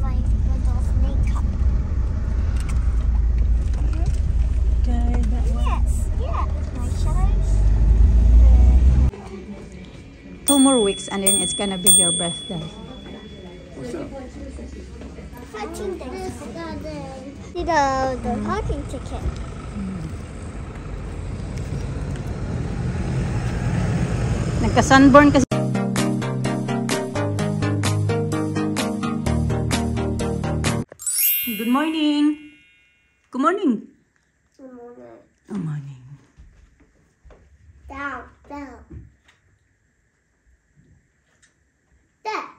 my doll's makeup. Okay, that one. Yes, yeah. My shadows. 2 more weeks and then it's gonna be your birthday. What's up? 13 days. See the parking ticket. Nagka-sunburn kasi. Good morning. Good morning. Good morning. Good morning. Down, down. There.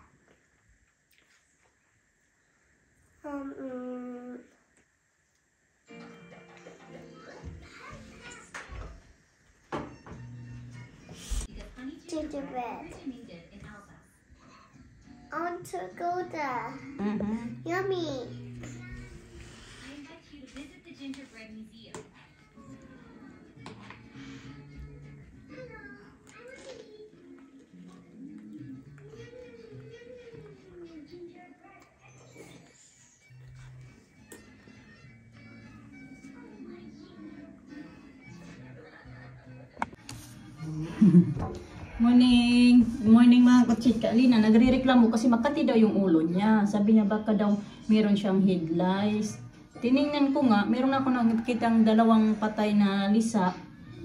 Gingerbread. I want to go there. Yummy. I invite you to visit the Gingerbread Museum. Morning. Good morning mga kachika. Alina, nagre-reklamo kasi makati daw yung ulo niya. Sabi niya baka daw meron siyang headlights. Tiningnan ko nga, meron ako nakikitang dalawang patay na lisa.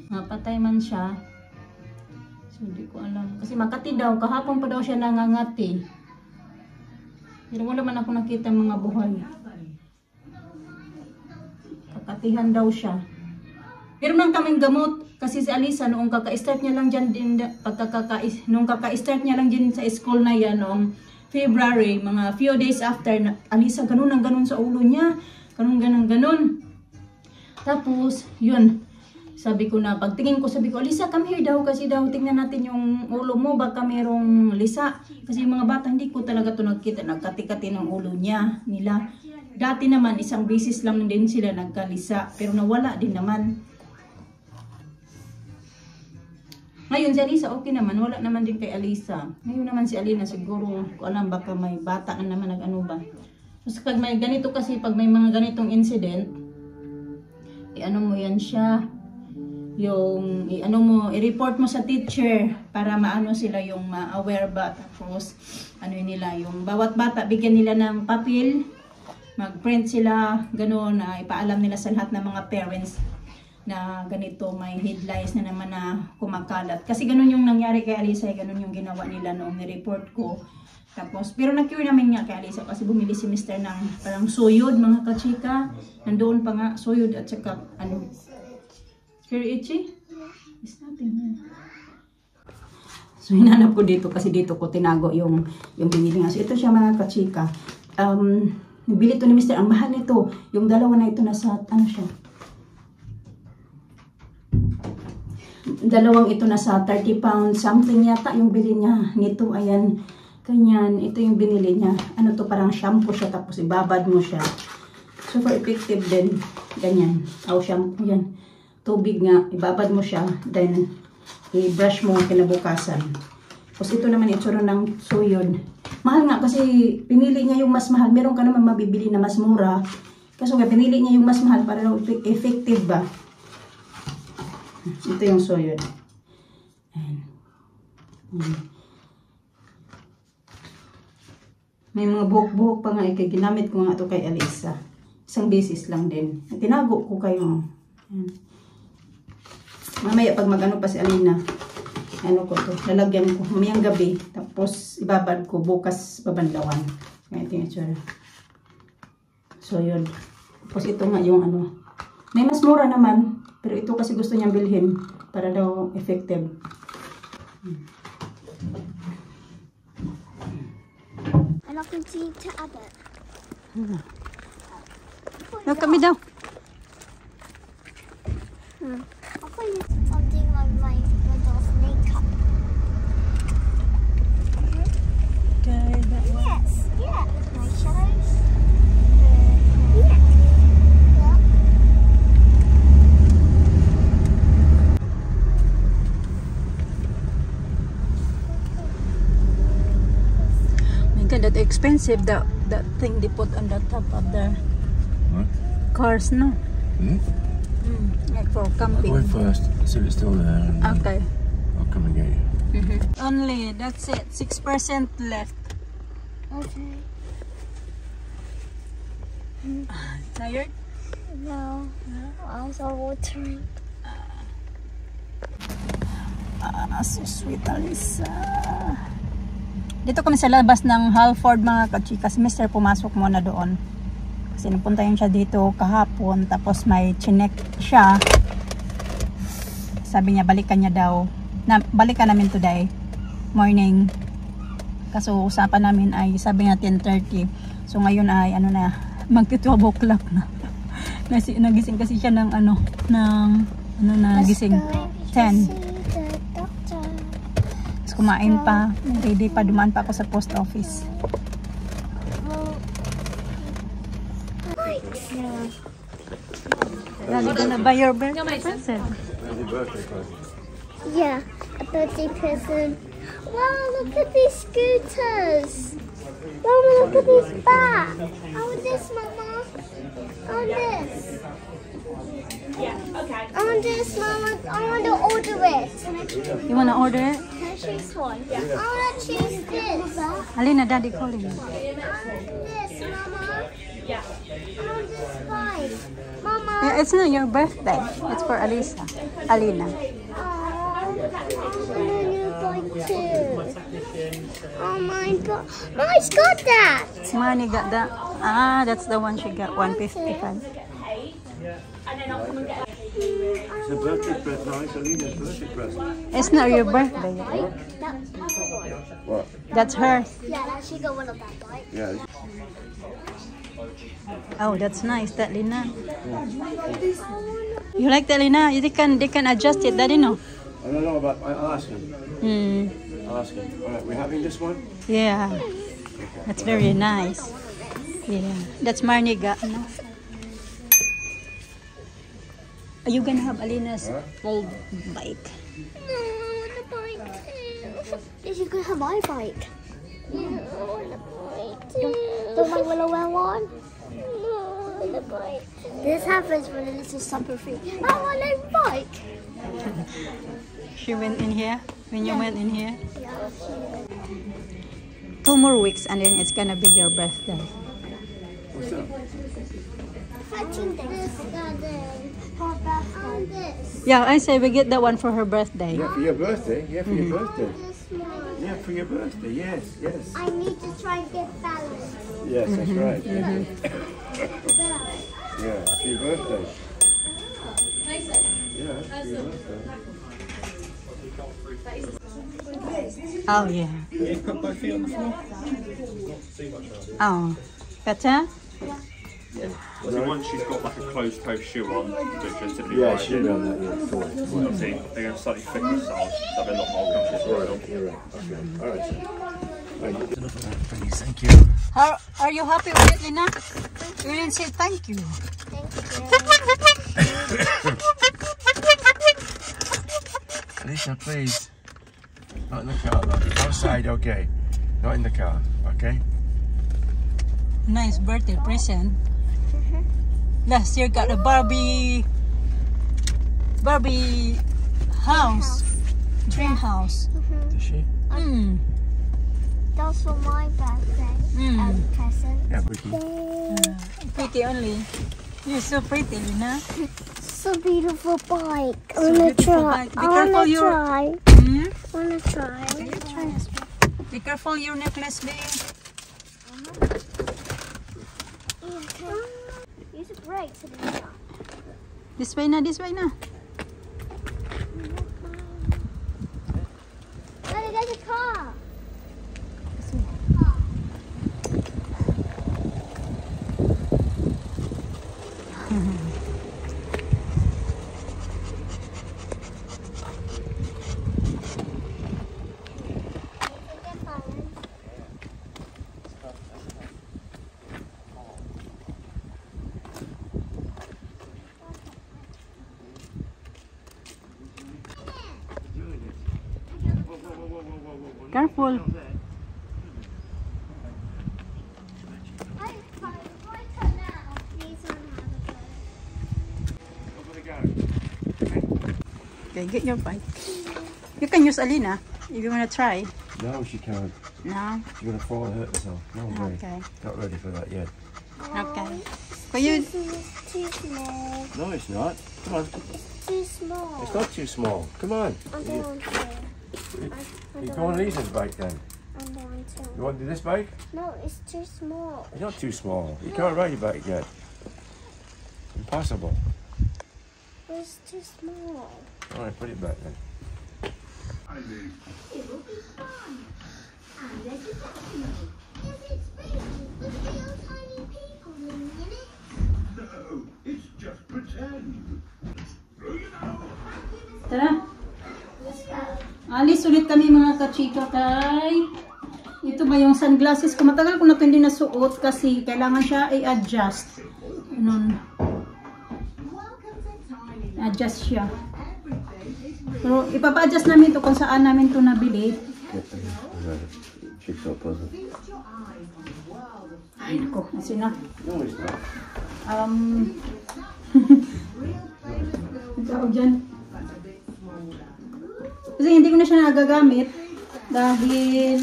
Patay man siya. So, di ko alam. Kasi makati daw, kahapon pa daw siya nangangati. Pero wala man ako nakita mga buhay. Kakatihan daw siya. Meron lang kaming gamot kasi si Alisa noong kaka-start niya lang dyan din, nung kaka-start niya lang din sa school na yan noong February, mga few days after, Alisa ganun ang ganun sa ulo niya, ganun. Tapos, yun, sabi ko na, pagtingin ko, sabi ko, Alisa, come here daw, kasi daw, tingnan natin yung ulo mo, baka merong lisa. Kasi yung mga bata, hindi ko talaga ito nagkita, nagkati-kati ng ulo niya, nila. Dati naman, isang beses lang din sila nagkalisa, pero nawala din naman. Ngayon si Alisa okay naman, wala naman din kay Alisa. Ngayon naman si Alina siguro, ko alam baka may bata na naman nag-ano ba. Tapos pag may ganito kasi, pag may mga ganitong incident, i-ano mo yan siya, yung i-ano mo, i-report mo sa teacher para maano sila yung ma-aware ba. Tapos ano yun nila, yung bawat bata bigyan nila ng papel, mag-print sila, gano'n, na ipaalam nila sa lahat ng mga parents na ganito may headlights na naman na kumakalat. Kasi ganun yung nangyari kay Alisa, ganun yung ginawa nila noong ni-report ko. Tapos, pero na-cure namin nga kay Alisa kasi bumili si Mr. ng parang suyod, mga kachika. Nandoon pa nga, suyod at saka, ano, Kiriichi? It's nothing here. So, hinanap ko dito kasi dito ko tinago yung binili nga. So, ito siya mga kachika. Nabili to ni Mr. Ang mahal nito. Yung dalawa na ito nasa, ano siya? Dalawang ito nasa 30 pounds something yata yung bili niya nito. Ayan, kanyan, ito yung binili niya. Ano to, parang shampoo siya, tapos ibabad mo siya. Super effective din. Ganyan, shampoo yan. Tubig nga, ibabad mo siya, then i-brush mo kinabukasan. Tapos ito naman itsura ng suyod. Mahal nga kasi pinili niya yung mas mahal. Meron ka naman mabibili na mas mura. Kasi nga pinili niya yung mas mahal para effective ba. Ito yung suyod. May mga buhok-buhok pa nga. Ginamit ko nga ito kay Alisa. Isang beses lang din. Tinago ko kayo. Mamaya pag mag-ano pa si Alina, ano ko to, lalagyan ko mamayang gabi. Tapos ibabad ko bukas babandawan. Ito yung itsura. Suyod. Tapos ito nga yung ano. May mas mura naman. Pero ito kasi gusto niyang bilhin para daw effective. And I can see to add it. No, kami daw. I'll put it on doing my doll's makeup. Okay, that one. Yes, yeah. My shadows. Yeah. Yeah. My God, that expensive that thing they put on the top of the What? cars, no? Hmm? Like for I'll camping. go in first, see if it's still there, and Okay. I'll come and get you. Only, that's it. 6% left. Okay. Tired? No. I was all watering. So sweet, Alisa. Dito kami sa labas ng Halford, mga kachikas. Mister, pumasok muna doon. Kasi napunta yun siya dito kahapon. Tapos may chinek siya. Sabi niya, balikan niya daw. Balikan namin today. Morning. Kaso usapan namin ay, sabi niya 10:30. So ngayon ay, ano na, magti-12 o'clock na. Nagising kasi siya ng gising 10. Kumain pa, ready pa, dumaan pa ako sa post office. Are you gonna buy your birthday present? Yeah, a birthday present. Wow, look at these scooters. Mama, look at this bag. I want this, Mama. I want this. I want this, Mama. I want to order it. You wanna order it? Can I choose one? I want to choose this. Alina, Daddy calling you. I want this, Mama. I want this bike. Mama. It's not your birthday. It's for Alisa. Alina. I want a new bike too. Oh my God. Mommy's got that. Money got that. Ah, that's the one she got. 155. It's a birthday present, no, it's Alina's birthday present. It's not your birthday. What? That's hers. Yeah, now she got one of that bike. Yeah. Oh, that's nice. That Lina. You like that, Lina? They can adjust it. Daddy, no. I don't know about, I'll ask him. I'll ask him. Alright, we're having this one? Yeah, that's very nice. Yeah, that's Marniga. No? Are you gonna have Alina's old bike? No, I want a bike too. Is you gonna have my bike? Yeah, I want a bike too. The my Willow one? No, I want a bike. This happens when it's a supper free. I want a bike. She went in here. When you went in here. Yeah, 2 more weeks and then it's gonna be your birthday. What's that? 13 days. Her birthday. This. Yeah, I say we get that one for her birthday. Yeah, for your birthday. Yeah, for your birthday. This one. Yeah, for your birthday. Yes, yes. I need to try and get balance. Yes, that's right. Balance. Yeah, for your birthday. Yeah, for your birthday. Oh yeah. You put both feet on the floor. Oh, better? So once she's got like a closed toe shoe on, which is typically Yeah, right, she'll be on that, yeah. Cool. obviously they're going to slightly thicker soles, so they're a lot more comfortable. Right, you're right. Okay. All right, sir. Right. Enough of that, please. Thank you. Are you happy with it, Lina? You didn't say thank you. Lisa, please. Not in the car, though. Outside, okay. Not in the car, okay? Nice birthday present. Last year got a Barbie house. Dream house. Does she? That's for my birthday present. Yeah, Vicky. Pretty only. You're so pretty, Lina. It's a beautiful bike. I So wanna beautiful try. bike. Be I careful wanna your- try. Hmm? I wanna try. Be careful your necklace, babe. Use the brakes and then This way na, this way na. Daddy, there's a car. Careful. Okay, get your bike. You can use Alina if you want to try. No, she can't. No? She's going to fall and hurt herself. No way. Okay. Not ready for that yet. Okay. But you... This is too small. No, it's not. Come on. It's too small. It's not too small. Come on. I don't want to. You go on Lisa's bike then. I don't want to. You want to do this bike? No, it's too small. It's not too small. You can't ride your bike yet. Impossible. It's too small. All right, put it back then. It will be fun. And there's a dino. Yes, it's big with real tiny people living in it. No, it's just pretend. Bring it out. Tara. Alis ulit kami mga kachika kay. Ito ba yung sunglasses ko? Matagal ko na ito hindi nasuot kasi kailangan siya i-adjust. Ano? Adjust siya. Pero ipapa-adjust namin ito kung saan namin ito nabili. Ay, nako. Asin na. No, it's not. Ito dyan. Kasi hindi ko na siya nagagamit dahil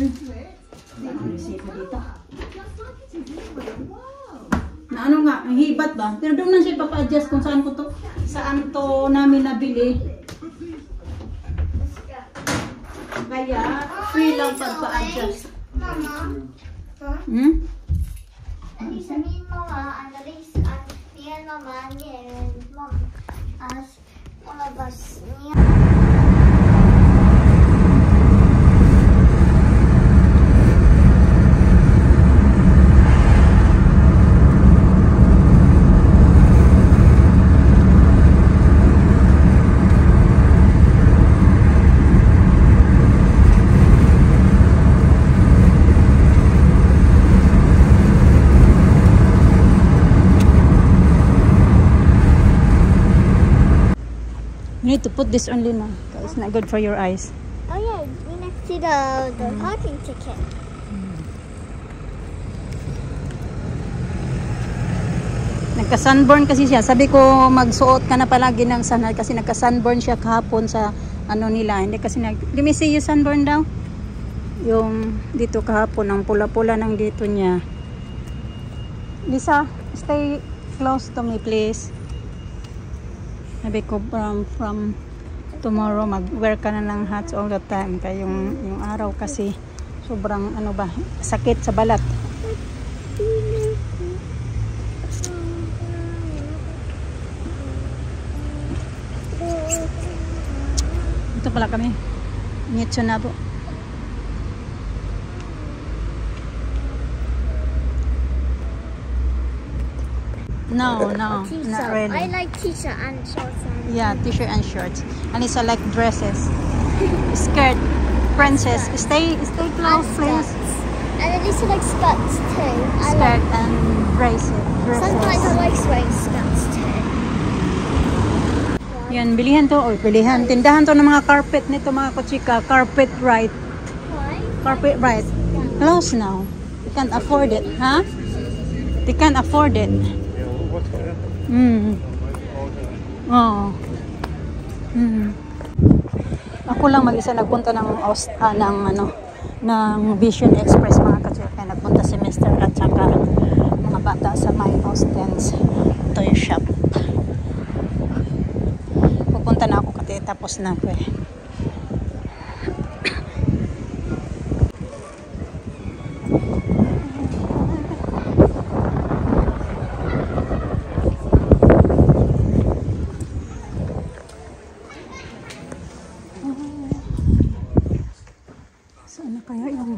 na ano nga, hibat ba? Pero doon na siya ipapa-adjust kung saan ko to, saan to namin nabili. Kaya free lang pagpa-adjust. Mama. Hmm? Elisa, me and Mama, and Elisa, and me and Mama, and Mom, as one of us. You need to put this on Lina. It's not good for your eyes. Oh yeah, we need to see the parking ticket. Nagka-sunburn kasi siya. Sabi ko magsuot ka na palagi ng sunlight kasi nagka-sunburn siya kahapon sa ano nila. Hindi kasi let me see you sunburn daw. Yung dito kahapon ang pula-pula ng dito niya. Lisa, stay close to me please. Sabi ko from tomorrow mag-wear ka na ng hats all the time kaya yung araw kasi sobrang ano ba sakit sa balat. Ito pala kami. Nitso na po. No, not really. I like t-shirt and shorts. Yeah, t-shirt and shorts. And it's like dresses. Skirt. Princess. Stay close, please. And Elisa likes skirts too. Skirt and dresses. Sometimes I like wearing skirts too. Yan, bilihan to. Bilihan. Tindahan to ng mga carpet nito mga kuchika. Carpet right. Why? Carpet right. Close now. You can't afford it, huh? They can't afford it. Oo. Ako lang mag-isa nagpunta ng Vision Express mga kachika. Nagpunta si Mr. at saka mga bata sa My Austin's toy shop. Pupunta na ako kasi tapos na ako eh. Saan na kaya yung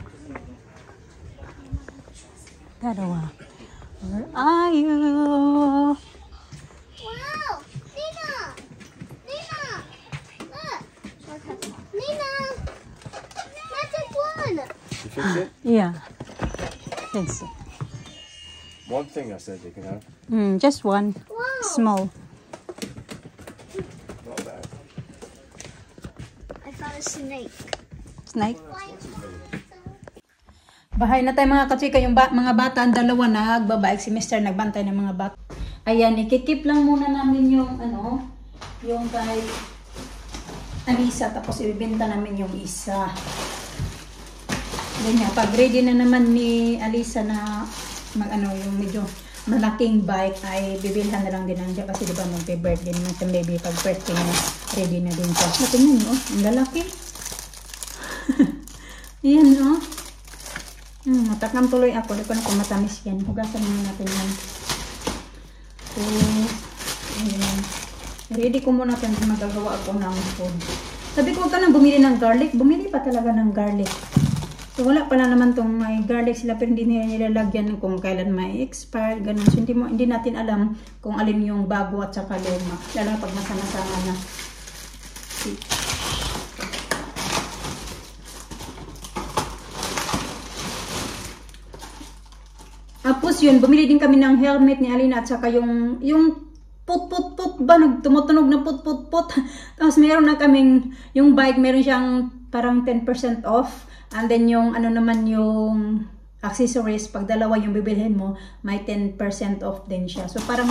dalawa? Where are you? Wow! Nina! Nina! Look! Nina! Magic one! You fix it? Yeah. Thanks. One thing I said you can have. Just one. Wow! Small. Not bad. I found a snake. Snake. Why? Bahay na tayo mga kachika, yung mga bata, ang dalawa nagbabaik, si Mr. nagbantay ng mga bata. Ayan, ikikip lang muna namin yung yung kahit Alisa, tapos ibibenta namin yung isa. Ganyan, pag ready na naman ni Alisa na yung medyo malaking bike, ay bibilhan na lang din nandiyan kasi diba magbe-birthday naman sa baby. Pag birthday na, ready na din siya. Tingnan nyo, ang lalaki. Yan, no? Matakam tuloy ako. Di ko na kung matamis yan. Hugasan muna natin yan. So, ayan. Ready ko muna natin magagawa ako ng food. Sabi ko, huwag ka nang bumili ng garlic. Bumili pa talaga ng garlic. So, wala pala naman tong may garlic sila pero hindi nila nilalagyan kung kailan may expire, ganun. So, hindi natin alam kung alin yung bago at saka luma. Lalo pag masama-sama na. Tapos yun, bumili din kami ng helmet ni Alina at saka yung put-put-put ba? Tumutunog na put-put-put. Tapos meron na kaming, yung bike, meron siyang parang 10% off. And then yung ano naman yung accessories, pag dalawa yung bibilhin mo, may 10% off din siya. So parang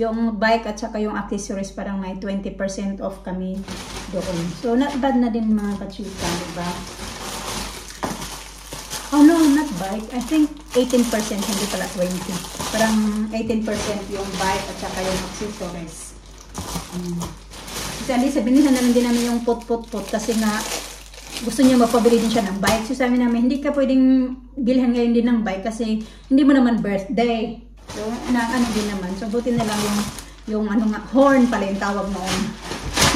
yung bike at saka yung accessories, parang may 20% off kami doon. So not bad na din mga kachika, diba? Oh no, not bike. I think 18%, hindi pala 20. Parang 18% yung bike at saka yung accessories. Kasi Alisa, binilhan na din namin yung put-put-put kasi nga gusto niya mapabili din siya ng bike. So sabi namin, hindi ka pwedeng bilhan ngayon din ng bike kasi hindi mo naman birthday. So ano din naman. So buti na lang yung ano nga, horn pala yung tawag noon.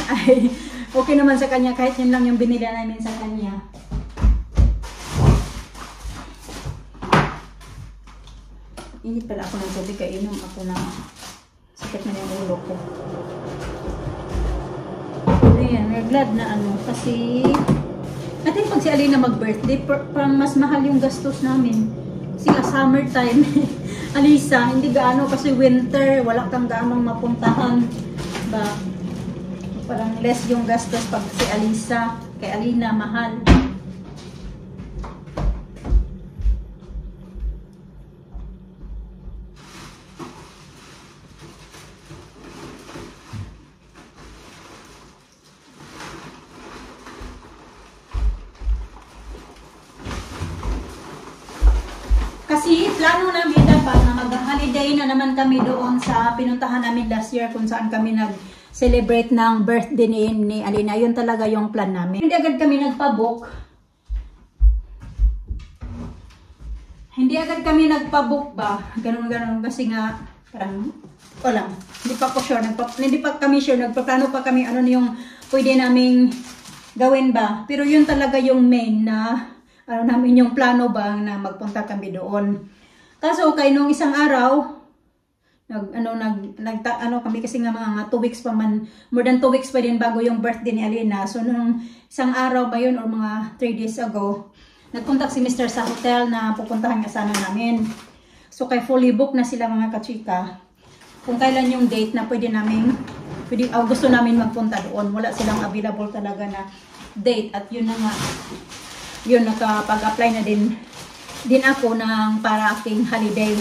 Ay, okay naman sa kanya kahit yun lang yung binili namin sa kanya. Init pala ako ng tubig, kainom ako ng sakit na yung ulo ko. Ayan, we're glad na kasi I think pag si Alina mag-birthday, parang mas mahal yung gastos namin. Kasi summertime, Alisa, hindi gaano kasi winter, wala kang gaanong mapuntahan. Ba? Parang less yung gastos pag si Alisa, kay Alina, mahal. Kasi plano namin dapat na mag-holiday na naman kami doon sa pinuntahan namin last year kung saan kami nag-celebrate ng birthday ni Alina. Yun talaga yung plan namin. Hindi agad kami nagpabook. Ba? Ganun kasi nga parang wala. Hindi pa ko sure. Hindi pa kami sure. Nagpaplano pa kami ano yung pwede naming gawin ba. Pero yun talaga yung main na namin yung plano ba na magpunta kami doon. Kaso kay nung isang araw kami kasi nga mga 2 weeks pa man, more than 2 weeks pa din bago yung birthday ni Alina. So nung isang araw ba yun or mga 3 days ago, nag-contact si Mr. sa hotel na pupuntahan nga sana namin. So kay fully book na sila mga kachika. Kung kailan yung date na gusto namin magpunta doon. Wala silang available talaga na date at yun na nga. Yun, nakapag-apply na din ako ng para aking holiday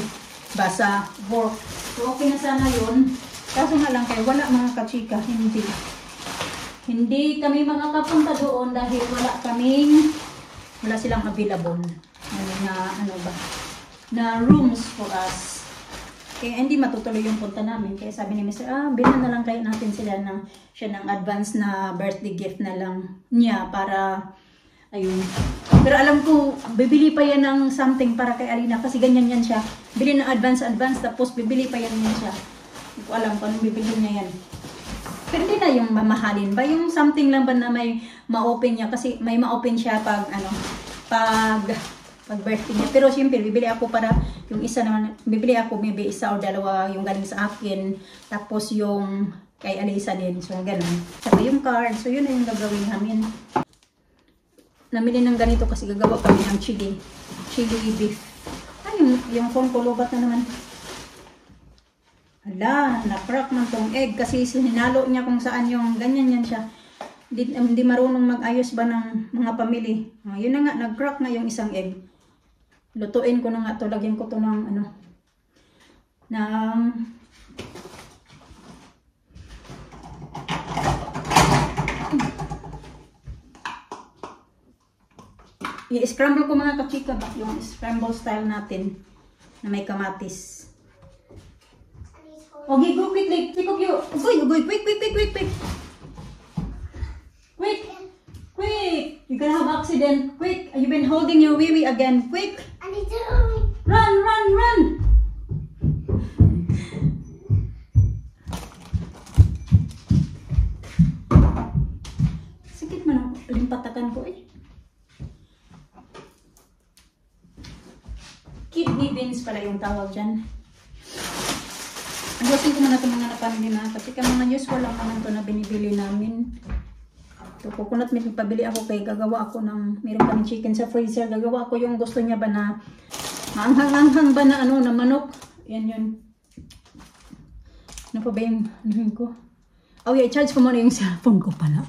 ba sa work. So, okay na sana yun. Kaso nga lang kayo, wala mga kachika, hindi kami makakapunta doon dahil wala silang available na rooms for us. Kaya hindi matutuloy yung punta namin. Kaya sabi ni Mr. bilhan na lang kayo natin siya ng advance na birthday gift na lang niya para ayun. Pero alam ko, bibili pa yan ng something para kay Alina kasi ganyan yan siya. Bili ng advance tapos bibili pa yan siya. Hindi ko alam kung anong bibili niya yan. Pero hindi na yung mamahalin ba? Yung something lang ba na may ma-open niya kasi may ma-open siya pag birthday niya. Pero siyempre, bibili ako para yung isa naman, bibili ako maybe isa o dalawa yung galing sa akin. Tapos yung kay Alisa din. So ganun. Saka yung card. So yun na yung gagawin namin. Namili ng ganito kasi gagawa kami ng chili beef. Ay, yung phone ko lubat na naman. Hala, na-crack man tong egg kasi hinalo niya kung saan yung ganyan yan siya. Hindi marunong mag-ayos ba ng mga pamili. Yun na nga, nag-crack na yung isang egg. Lutuin ko na nga to, lagyan ko to ng i-scramble ko mga kachika ba, yung scramble style natin na may kamatis. Okay, go quickly. Pick up your... Ugoy, quick. Quick! You're gonna have accident. Quick! You've been holding your wee-wee again. Quick! I need to. Run! Sakit man ang limpatakan ko eh. Kidney beans pala yung tawag dyan. Ayusin ko muna itong mga napanili na kasi ka mga usual lang naman ito na binibili namin. Ito, coconut milk pabili ako kay gagawa ako ng, meron kami chicken sa freezer, gagawa ako yung gusto niya ba na maanghang-anghang ba na ano, na manok. Yan yun. Ano pa ba yung, ano yun ko? Oh yeah, i-charge ko muna yung cellphone ko pala.